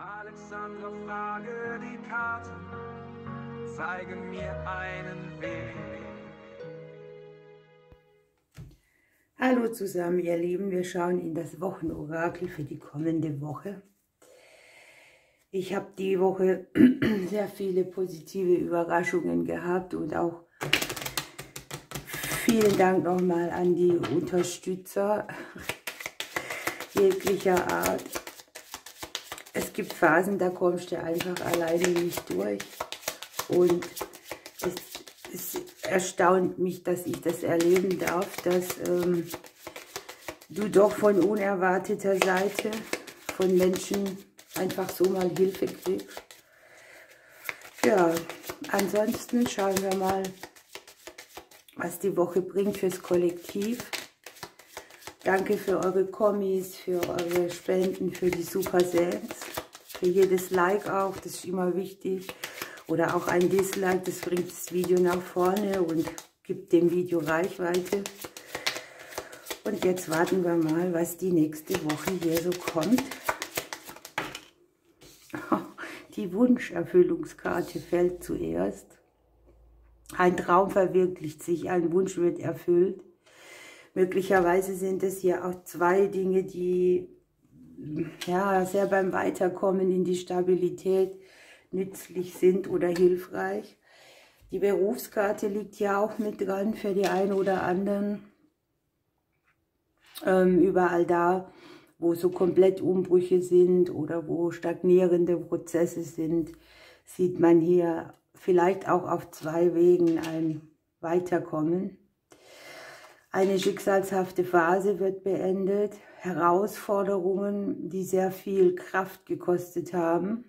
Alexandra, frage die Karten, zeigen mir einen Weg. Hallo zusammen, ihr Lieben, wir schauen in das Wochenorakel für die kommende Woche. Ich habe die Woche sehr viele positive Überraschungen gehabt und auch vielen Dank nochmal an die Unterstützer jeglicher Art. Es gibt Phasen, da kommst du einfach alleine nicht durch und es erstaunt mich, dass ich das erleben darf, dass du doch von unerwarteter Seite von Menschen einfach so mal Hilfe kriegst. Ja, ansonsten schauen wir mal, was die Woche bringt fürs Kollektiv. Danke für eure Kommis, für eure Spenden, für die Super Sams, für jedes Like auch, das ist immer wichtig. Oder auch ein Dislike, das bringt das Video nach vorne und gibt dem Video Reichweite. Und jetzt warten wir mal, was die nächste Woche hier so kommt. Die Wunscherfüllungskarte fällt zuerst. Ein Traum verwirklicht sich, ein Wunsch wird erfüllt. Möglicherweise sind es hier auch zwei Dinge, die ja, sehr beim Weiterkommen in die Stabilität nützlich sind oder hilfreich. Die Berufskarte liegt ja auch mit dran für die einen oder anderen. Überall da, wo so komplett Umbrüche sind oder wo stagnierende Prozesse sind, sieht man hier vielleicht auch auf zwei Wegen ein Weiterkommen. Eine schicksalshafte Phase wird beendet. Herausforderungen, die sehr viel Kraft gekostet haben,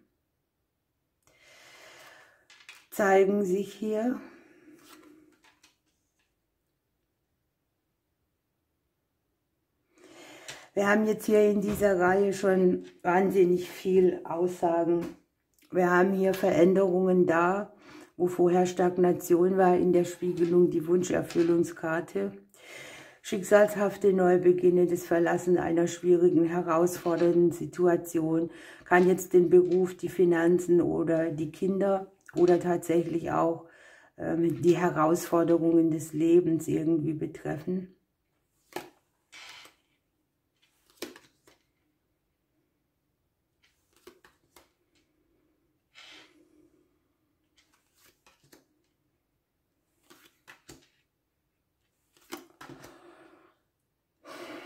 zeigen sich hier. Wir haben jetzt hier in dieser Reihe schon wahnsinnig viel Aussagen. Wir haben hier Veränderungen da, wo vorher Stagnation war, in der Spiegelung die Wunscherfüllungskarte. Schicksalshafte Neubeginne, das Verlassen einer schwierigen, herausfordernden Situation kann jetzt den Beruf, die Finanzen oder die Kinder oder tatsächlich auch die Herausforderungen des Lebens irgendwie betreffen.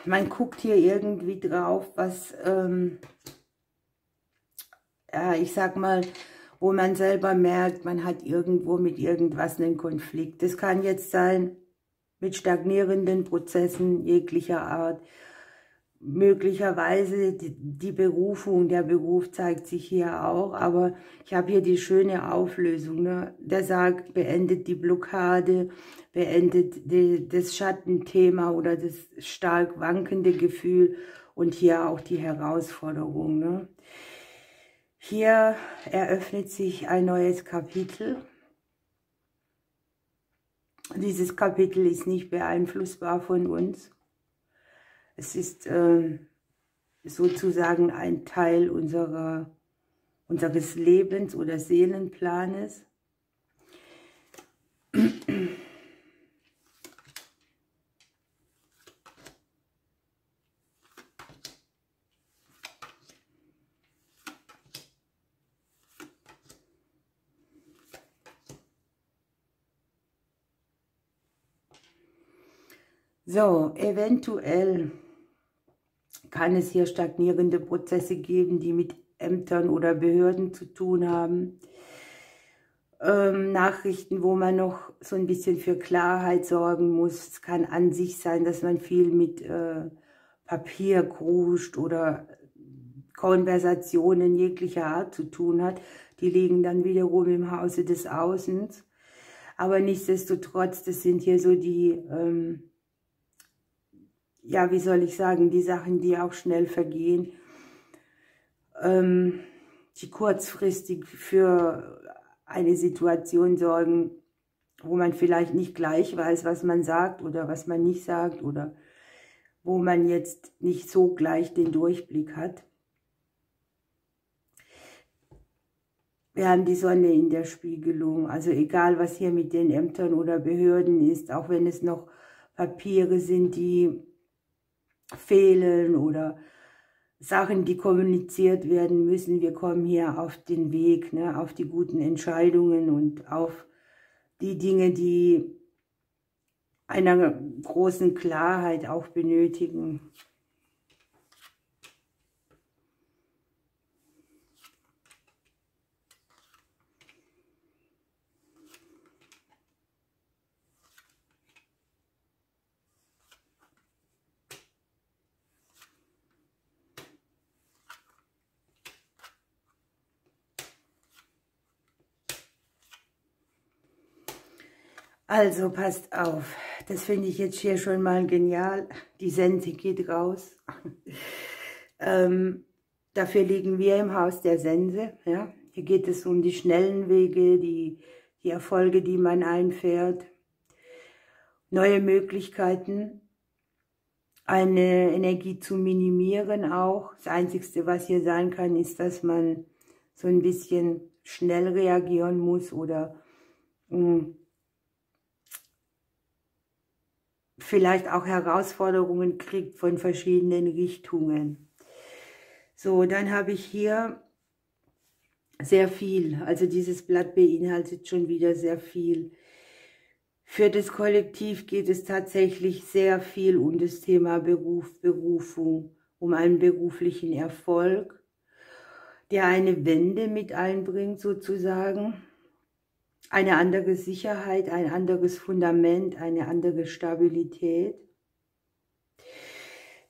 Man guckt hier irgendwie drauf, was, ja, ich sag mal, wo man selber merkt, man hat irgendwo mit irgendwas einen Konflikt. Das kann jetzt sein mit stagnierenden Prozessen jeglicher Art. Möglicherweise die Berufung, der Beruf zeigt sich hier auch, aber ich habe hier die schöne Auflösung. Ne? Der sagt, beendet die Blockade, beendet das Schattenthema oder das stark wankende Gefühl und hier auch die Herausforderung. Ne? Hier eröffnet sich ein neues Kapitel. Dieses Kapitel ist nicht beeinflussbar von uns. Es ist sozusagen ein Teil unseres Lebens oder Seelenplanes. So, eventuell kann es hier stagnierende Prozesse geben, die mit Ämtern oder Behörden zu tun haben. Nachrichten, wo man noch so ein bisschen für Klarheit sorgen muss. Es kann an sich sein, dass man viel mit Papier kruscht oder Konversationen jeglicher Art zu tun hat. Die liegen dann wiederum im Hause des Außens. Aber nichtsdestotrotz, das sind hier so die ja, wie soll ich sagen, die Sachen, die auch schnell vergehen, die kurzfristig für eine Situation sorgen, wo man vielleicht nicht gleich weiß, was man sagt oder was man nicht sagt oder wo man jetzt nicht so gleich den Durchblick hat. Wir haben die Sonne in der Spiegelung, also egal was hier mit den Ämtern oder Behörden ist, auch wenn es noch Papiere sind, die fehlen oder Sachen, die kommuniziert werden müssen, wir kommen hier auf den Weg, ne, auf die guten Entscheidungen und auf die Dinge, die einer großen Klarheit auch benötigen. Also passt auf, das finde ich jetzt hier schon mal genial. Die Sense geht raus. Dafür liegen wir im Haus der Sense. Ja? Hier geht es um die schnellen Wege, die Erfolge, die man einfährt, neue Möglichkeiten, eine Energie zu minimieren auch. Das Einzige, was hier sein kann, ist, dass man so ein bisschen schnell reagieren muss oder vielleicht auch Herausforderungen kriegt von verschiedenen Richtungen. So, dann habe ich hier sehr viel, also dieses Blatt beinhaltet schon wieder sehr viel. Für das Kollektiv geht es tatsächlich sehr viel um das Thema Berufung, um einen beruflichen Erfolg, der eine Wende mit einbringt sozusagen. Eine andere Sicherheit, ein anderes Fundament, eine andere Stabilität.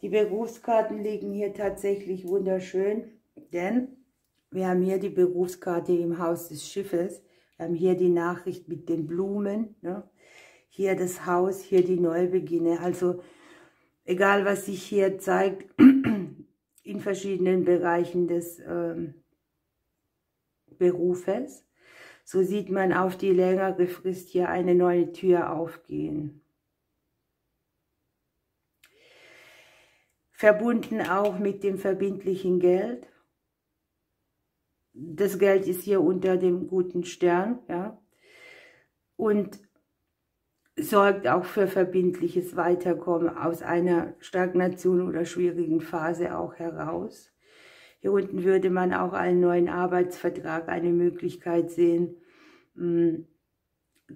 Die Berufskarten liegen hier tatsächlich wunderschön, denn wir haben hier die Berufskarte im Haus des Schiffes. Wir haben hier die Nachricht mit den Blumen, ne? Hier das Haus, hier die Neubeginne. Also egal, was sich hier zeigt, in verschiedenen Bereichen des Berufes, so sieht man auf die längere Frist hier eine neue Tür aufgehen. Verbunden auch mit dem verbindlichen Geld. Das Geld ist hier unter dem guten Stern, ja, und sorgt auch für verbindliches Weiterkommen aus einer Stagnation oder schwierigen Phase auch heraus. Hier unten würde man auch einen neuen Arbeitsvertrag, eine Möglichkeit sehen,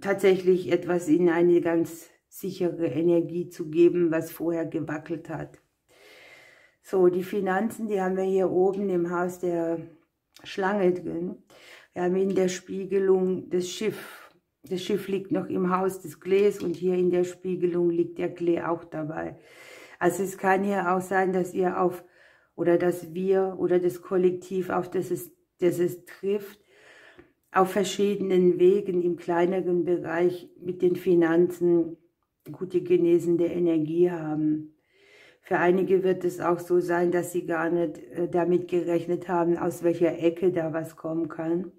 tatsächlich etwas in eine ganz sichere Energie zu geben, was vorher gewackelt hat. So, die Finanzen, die haben wir hier oben im Haus der Schlange drin. Wir haben in der Spiegelung das Schiff. Das Schiff liegt noch im Haus des Klees und hier in der Spiegelung liegt der Klee auch dabei. Also es kann hier auch sein, dass ihr dass wir oder das Kollektiv, auf das es trifft, auf verschiedenen Wegen im kleineren Bereich mit den Finanzen gute genesende Energie haben. Für einige wird es auch so sein, dass sie gar nicht damit gerechnet haben, aus welcher Ecke da was kommen kann.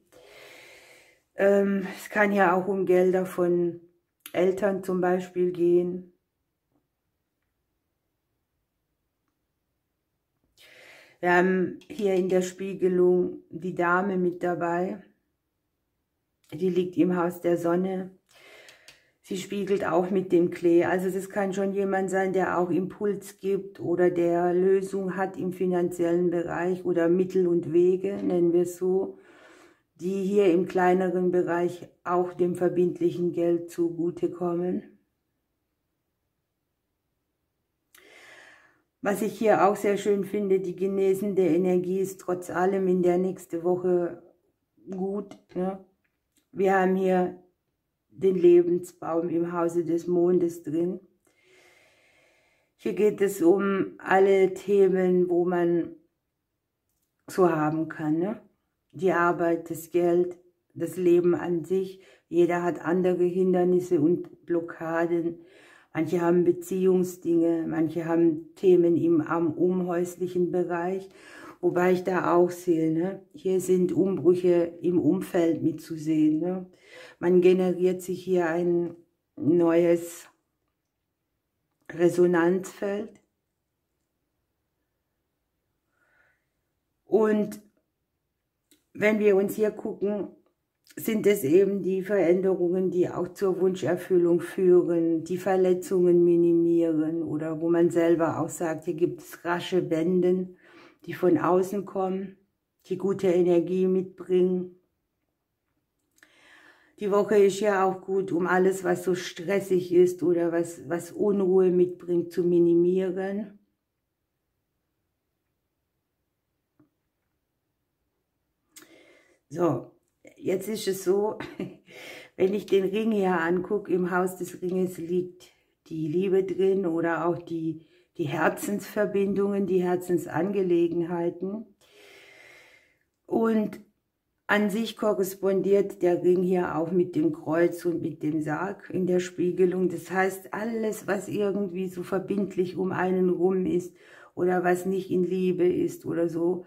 Es kann ja auch um Gelder von Eltern zum Beispiel gehen. Wir haben hier in der Spiegelung die Dame mit dabei. Die liegt im Haus der Sonne. Sie spiegelt auch mit dem Klee. Also das kann schon jemand sein, der auch Impuls gibt oder der Lösung hat im finanziellen Bereich oder Mittel und Wege, nennen wir es so, die hier im kleineren Bereich auch dem verbindlichen Geld zugutekommen. Was ich hier auch sehr schön finde, die genesende Energie ist trotz allem in der nächsten Woche gut. Ne? Wir haben hier den Lebensbaum im Hause des Mondes drin. Hier geht es um alle Themen, wo man so haben kann. Ne? Die Arbeit, das Geld, das Leben an sich. Jeder hat andere Hindernisse und Blockaden. Manche haben Beziehungsdinge, manche haben Themen am umhäuslichen Bereich. Wobei ich da auch sehe, ne? Hier sind Umbrüche im Umfeld mitzusehen. Ne? Man generiert sich hier ein neues Resonanzfeld. Und wenn wir uns hier gucken, sind es eben die Veränderungen, die auch zur Wunscherfüllung führen, die Verletzungen minimieren oder wo man selber auch sagt, hier gibt es rasche Wenden, die von außen kommen, die gute Energie mitbringen. Die Woche ist ja auch gut, um alles, was so stressig ist oder was Unruhe mitbringt, zu minimieren. So, jetzt ist es so, wenn ich den Ring hier angucke, im Haus des Ringes liegt die Liebe drin oder auch die Herzensverbindungen, die Herzensangelegenheiten. Und an sich korrespondiert der Ring hier auch mit dem Kreuz und mit dem Sarg in der Spiegelung. Das heißt, alles, was irgendwie so verbindlich um einen rum ist oder was nicht in Liebe ist oder so,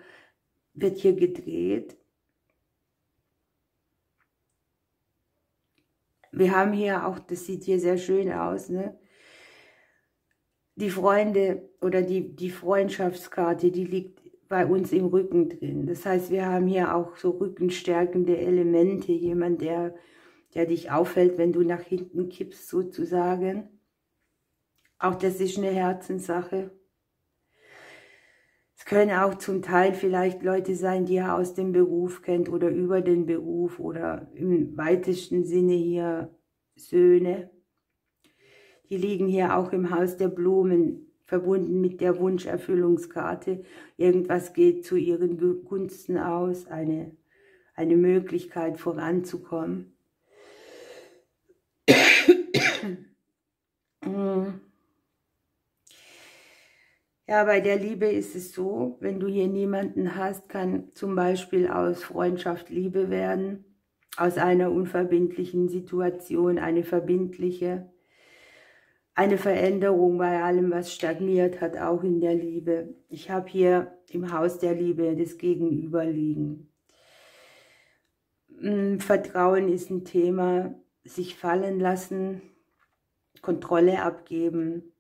wird hier gedreht. Wir haben hier auch, das sieht hier sehr schön aus, ne? Die Freunde oder die Freundschaftskarte, die liegt bei uns im Rücken drin. Das heißt, wir haben hier auch so rückenstärkende Elemente. Jemand, der dich auffällt, wenn du nach hinten kippst, sozusagen. Auch das ist eine Herzenssache. Es können auch zum Teil vielleicht Leute sein, die ihr aus dem Beruf kennt oder über den Beruf oder im weitesten Sinne hier Söhne. Die liegen hier auch im Haus der Blumen, verbunden mit der Wunscherfüllungskarte. Irgendwas geht zu ihren Gunsten aus, eine Möglichkeit voranzukommen. Ja, bei der Liebe ist es so, wenn du hier niemanden hast, kann zum Beispiel aus Freundschaft Liebe werden, aus einer unverbindlichen Situation eine verbindliche, eine Veränderung bei allem, was stagniert hat, auch in der Liebe. Ich habe hier im Haus der Liebe das Gegenüber liegen. Vertrauen ist ein Thema, sich fallen lassen, Kontrolle abgeben.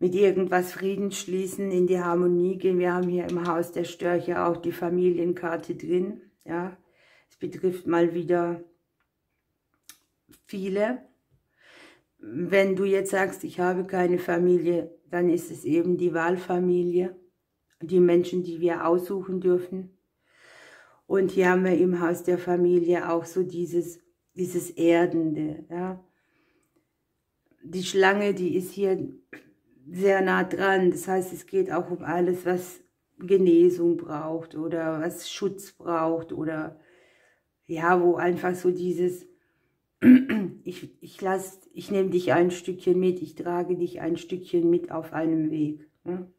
Mit irgendwas Frieden schließen, in die Harmonie gehen. Wir haben hier im Haus der Störche auch die Familienkarte drin. Ja, es betrifft mal wieder viele. Wenn du jetzt sagst, ich habe keine Familie, dann ist es eben die Wahlfamilie, die Menschen, die wir aussuchen dürfen. Und hier haben wir im Haus der Familie auch so dieses Erdende. Ja. Die Schlange, die ist hier sehr nah dran. Das heißt, es geht auch um alles, was Genesung braucht oder was Schutz braucht oder ja, wo einfach so dieses ich nehme dich ein Stückchen mit, ich trage dich ein Stückchen mit auf einem Weg. Ne?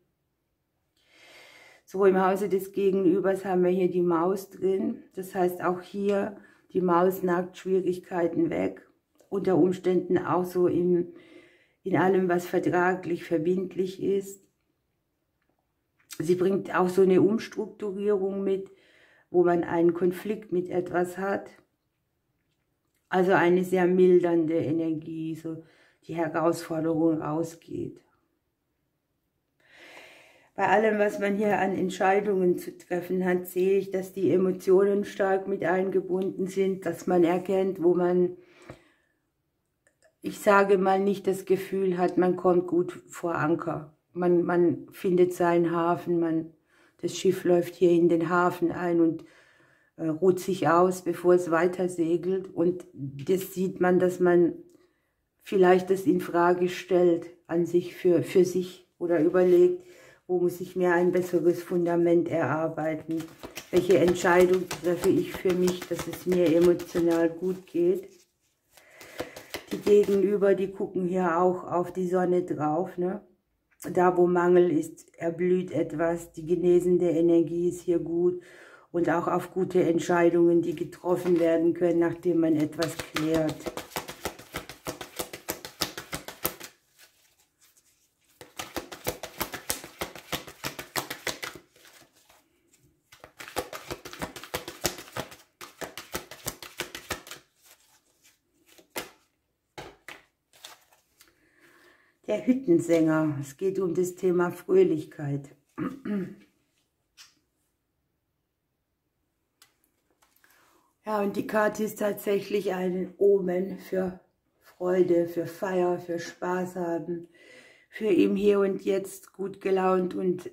So, im Hause des Gegenübers haben wir hier die Maus drin. Das heißt, auch hier, die Maus nagt Schwierigkeiten weg. Unter Umständen auch so in allem, was vertraglich, verbindlich ist. Sie bringt auch so eine Umstrukturierung mit, wo man einen Konflikt mit etwas hat. Also eine sehr mildernde Energie, so die Herausforderung rausgeht. Bei allem, was man hier an Entscheidungen zu treffen hat, sehe ich, dass die Emotionen stark mit eingebunden sind, dass man erkennt, wo man, ich sage mal, nicht das Gefühl hat, man kommt gut vor Anker. Man findet seinen Hafen, das Schiff läuft hier in den Hafen ein und ruht sich aus, bevor es weiter segelt. Und das sieht man, dass man vielleicht das in Frage stellt an sich für sich oder überlegt, wo muss ich mir ein besseres Fundament erarbeiten? Welche Entscheidung treffe ich für mich, dass es mir emotional gut geht? Die Gegenüber, die gucken hier auch auf die Sonne drauf, ne? Da, wo Mangel ist, erblüht etwas. Die genesende Energie ist hier gut. Und auch auf gute Entscheidungen, die getroffen werden können, nachdem man etwas klärt. Der Hüttensänger. Es geht um das Thema Fröhlichkeit. Ja, und die Karte ist tatsächlich ein Omen für Freude, für Feier, für Spaß haben, für im Hier und Jetzt gut gelaunt und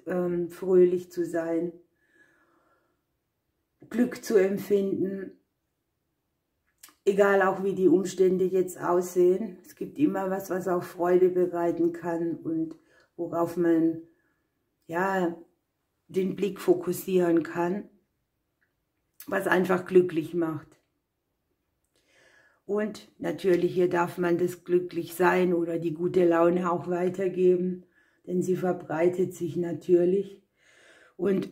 fröhlich zu sein, Glück zu empfinden, egal auch wie die Umstände jetzt aussehen. Es gibt immer was, was auch Freude bereiten kann und worauf man ja den Blick fokussieren kann, was einfach glücklich macht. Und natürlich hier darf man das Glücklichsein oder die gute Laune auch weitergeben, denn sie verbreitet sich natürlich. Und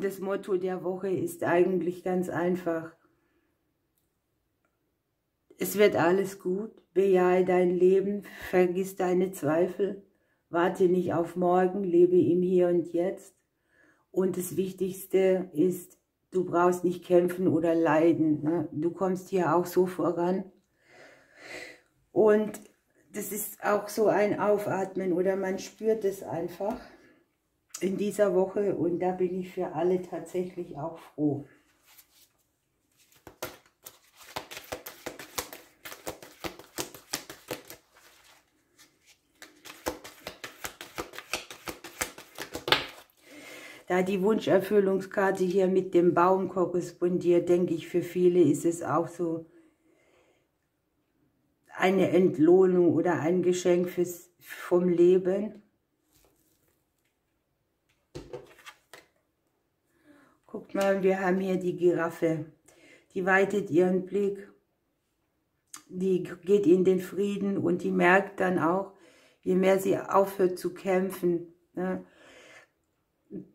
das Motto der Woche ist eigentlich ganz einfach. Es wird alles gut, bejahe dein Leben, vergiss deine Zweifel, warte nicht auf morgen, lebe im Hier und Jetzt. Und das Wichtigste ist, du brauchst nicht kämpfen oder leiden. Ne? Du kommst hier auch so voran. Und das ist auch so ein Aufatmen oder man spürt es einfach in dieser Woche. Und da bin ich für alle tatsächlich auch froh. Da die Wunscherfüllungskarte hier mit dem Baum korrespondiert, denke ich, für viele ist es auch so eine Entlohnung oder ein Geschenk vom Leben. Guckt mal, wir haben hier die Giraffe. Die weitet ihren Blick, die geht in den Frieden und die merkt dann auch, je mehr sie aufhört zu kämpfen, ne,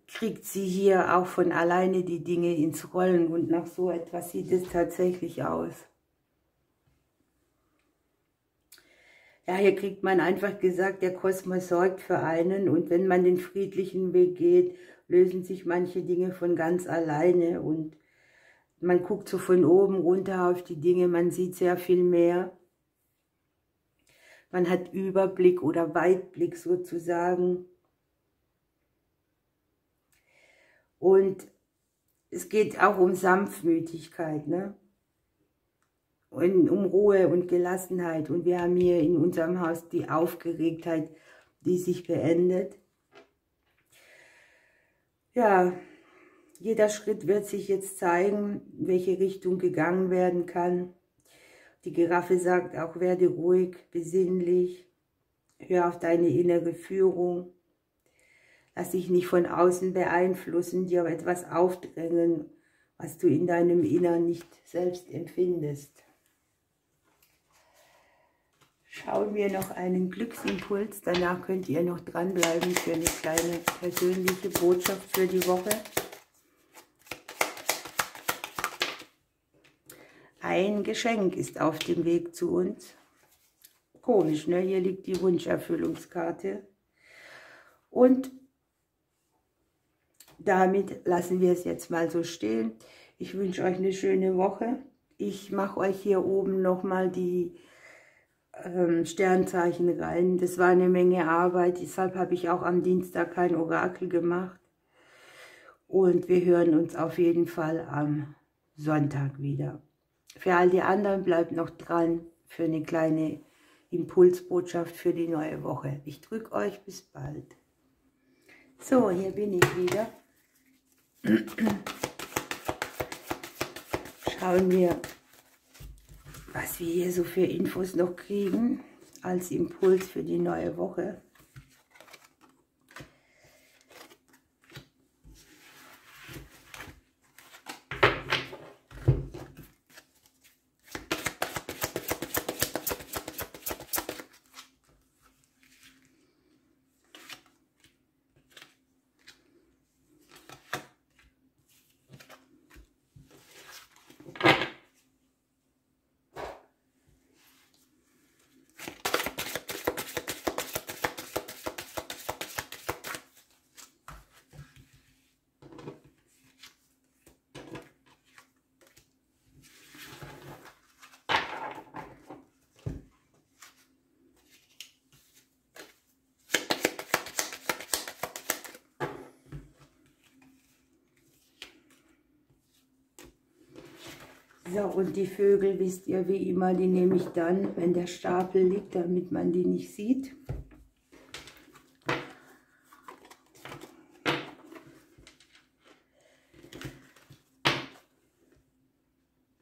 kriegt sie hier auch von alleine die Dinge ins Rollen und nach so etwas sieht es tatsächlich aus. Ja, hier kriegt man einfach gesagt, der Kosmos sorgt für einen und wenn man den friedlichen Weg geht, lösen sich manche Dinge von ganz alleine und man guckt so von oben runter auf die Dinge, man sieht sehr viel mehr. Man hat Überblick oder Weitblick sozusagen. Und es geht auch um Sanftmütigkeit, ne? Und um Ruhe und Gelassenheit. Und wir haben hier in unserem Haus die Aufgeregtheit, die sich beendet. Ja, jeder Schritt wird sich jetzt zeigen, in welche Richtung gegangen werden kann. Die Giraffe sagt auch, werde ruhig, besinnlich, hör auf deine innere Führung. Lass dich nicht von außen beeinflussen, dir etwas aufdrängen, was du in deinem Innern nicht selbst empfindest. Schauen wir noch einen Glücksimpuls, danach könnt ihr noch dranbleiben für eine kleine persönliche Botschaft für die Woche. Ein Geschenk ist auf dem Weg zu uns. Komisch, ne? Hier liegt die Wunscherfüllungskarte. Und damit lassen wir es jetzt mal so stehen. Ich wünsche euch eine schöne Woche. Ich mache euch hier oben nochmal die Sternzeichen rein. Das war eine Menge Arbeit, deshalb habe ich auch am Dienstag kein Orakel gemacht. Und wir hören uns auf jeden Fall am Sonntag wieder. Für all die anderen bleibt noch dran für eine kleine Impulsbotschaft für die neue Woche. Ich drücke euch, bis bald. So, hier bin ich wieder. Schauen wir, was wir hier so für Infos noch kriegen als Impuls für die neue Woche. So, und die Vögel, wisst ihr, wie immer, die nehme ich dann, wenn der Stapel liegt, damit man die nicht sieht.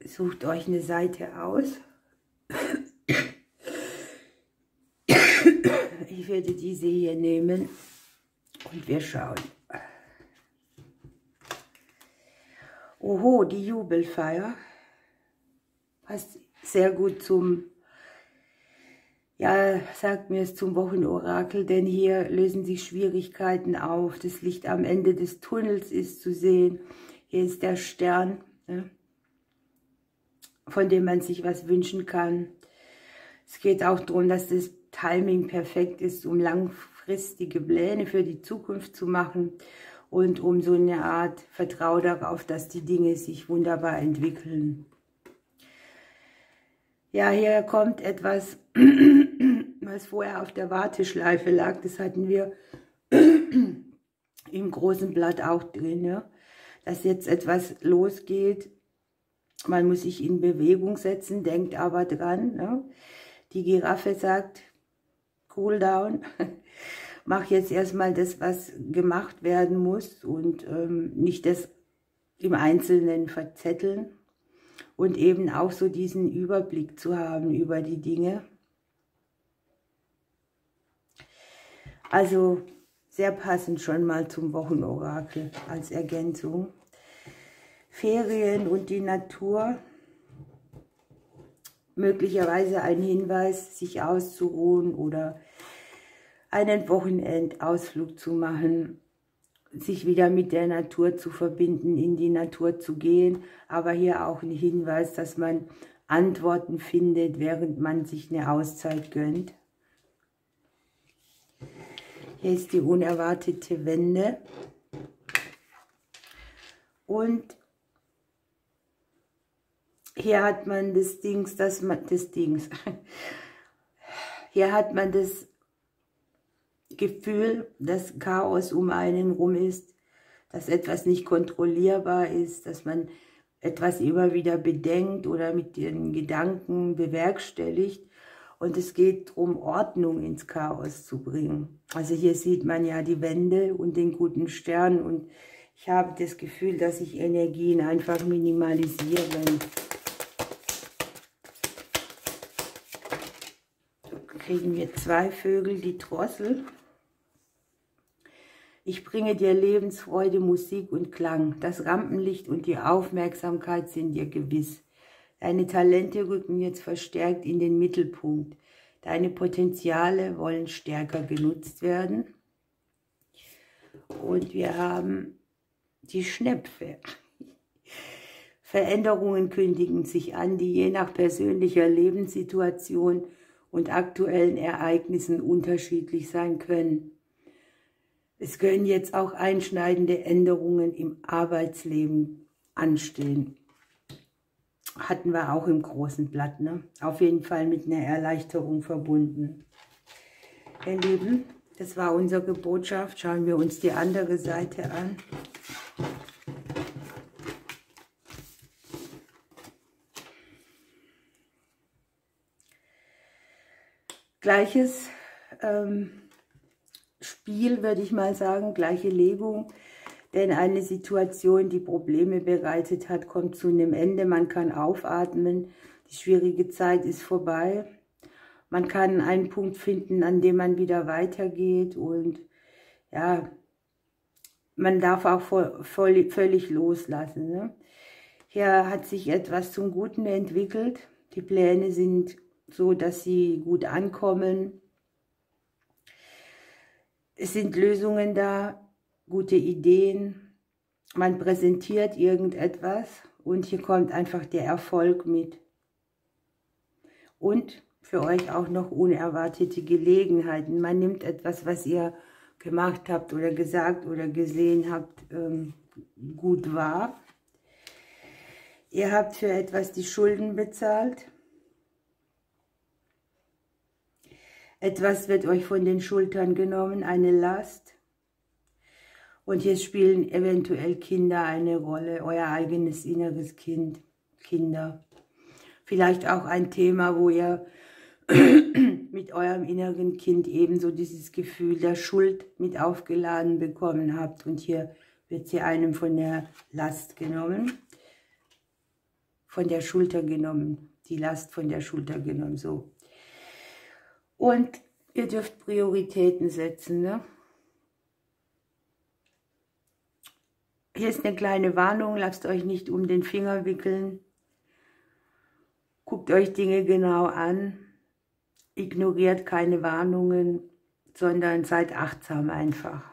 Sucht euch eine Seite aus. Ich werde diese hier nehmen und wir schauen. Oho, die Jubelfeier. Passt sehr gut zum, ja, sagt mir es, zum Wochenorakel, denn hier lösen sich Schwierigkeiten auf. Das Licht am Ende des Tunnels ist zu sehen. Hier ist der Stern, ne, von dem man sich was wünschen kann. Es geht auch darum, dass das Timing perfekt ist, um langfristige Pläne für die Zukunft zu machen und um so eine Art Vertrauen darauf, dass die Dinge sich wunderbar entwickeln. Ja, hier kommt etwas, was vorher auf der Warteschleife lag. Das hatten wir im großen Blatt auch drin, ja? Dass jetzt etwas losgeht. Man muss sich in Bewegung setzen, denkt aber dran. Ne? Die Giraffe sagt, cool down, mach jetzt erstmal das, was gemacht werden muss und nicht das im Einzelnen verzetteln. Und eben auch so diesen Überblick zu haben über die Dinge. Also sehr passend schon mal zum Wochenorakel als Ergänzung. Ferien und die Natur. Möglicherweise ein Hinweis, sich auszuruhen oder einen Wochenendausflug zu machen. Sich wieder mit der Natur zu verbinden, in die Natur zu gehen, aber hier auch ein Hinweis, dass man Antworten findet, während man sich eine Auszeit gönnt. Hier ist die unerwartete Wende und hier hat man hier hat man das Gefühl, dass Chaos um einen rum ist, dass etwas nicht kontrollierbar ist, dass man etwas immer wieder bedenkt oder mit den Gedanken bewerkstelligt. Und es geht darum, Ordnung ins Chaos zu bringen. Also hier sieht man ja die Wende und den guten Stern. Und ich habe das Gefühl, dass sich Energien einfach minimalisieren. Kriegen wir 2 Vögel, die Drossel. Ich bringe dir Lebensfreude, Musik und Klang. Das Rampenlicht und die Aufmerksamkeit sind dir gewiss. Deine Talente rücken jetzt verstärkt in den Mittelpunkt. Deine Potenziale wollen stärker genutzt werden. Und wir haben die Schnepfe. Veränderungen kündigen sich an, die je nach persönlicher Lebenssituation und aktuellen Ereignissen unterschiedlich sein können. Es können jetzt auch einschneidende Änderungen im Arbeitsleben anstehen. Hatten wir auch im großen Blatt, ne? Auf jeden Fall mit einer Erleichterung verbunden. Ihr Lieben, das war unsere Botschaft. Schauen wir uns die andere Seite an. Gleiches Spiel, würde ich mal sagen, gleiche Legung, denn eine Situation, die Probleme bereitet hat, kommt zu einem Ende. Man kann aufatmen, die schwierige Zeit ist vorbei. Man kann einen Punkt finden, an dem man wieder weitergeht und ja, man darf auch völlig loslassen. Ne? Hier hat sich etwas zum Guten entwickelt. Die Pläne sind so, dass sie gut ankommen. Es sind Lösungen da, gute Ideen. Man präsentiert irgendetwas und hier kommt einfach der Erfolg mit. Und für euch auch noch unerwartete Gelegenheiten. Man nimmt etwas, was ihr gemacht habt oder gesagt oder gesehen habt, gut wahr. Ihr habt für etwas die Schulden bezahlt. Etwas wird euch von den Schultern genommen, eine Last. Und hier spielen eventuell Kinder eine Rolle, euer eigenes inneres Kind. Kinder. Vielleicht auch ein Thema, wo ihr mit eurem inneren Kind ebenso dieses Gefühl der Schuld mit aufgeladen bekommen habt. Und hier wird sie einem von der Last genommen, von der Schulter genommen, die Last von der Schulter genommen, so. Und ihr dürft Prioritäten setzen, ne? Hier ist eine kleine Warnung, lasst euch nicht um den Finger wickeln. Guckt euch Dinge genau an, ignoriert keine Warnungen, sondern seid achtsam einfach.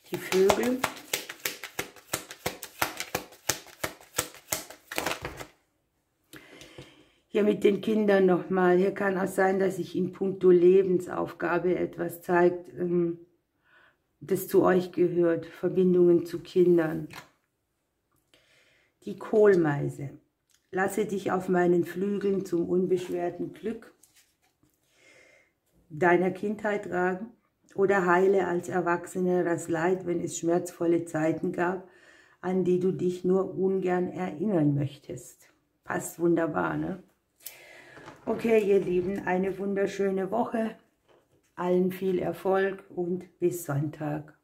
Die Vögel. Hier mit den Kindern nochmal. Hier kann auch sein, dass sich in puncto Lebensaufgabe etwas zeigt, das zu euch gehört. Verbindungen zu Kindern. Die Kohlmeise. Lasse dich auf meinen Flügeln zum unbeschwerten Glück deiner Kindheit tragen oder heile als Erwachsener das Leid, wenn es schmerzvolle Zeiten gab, an die du dich nur ungern erinnern möchtest. Passt wunderbar, ne? Okay, ihr Lieben, eine wunderschöne Woche. Allen viel Erfolg und bis Sonntag.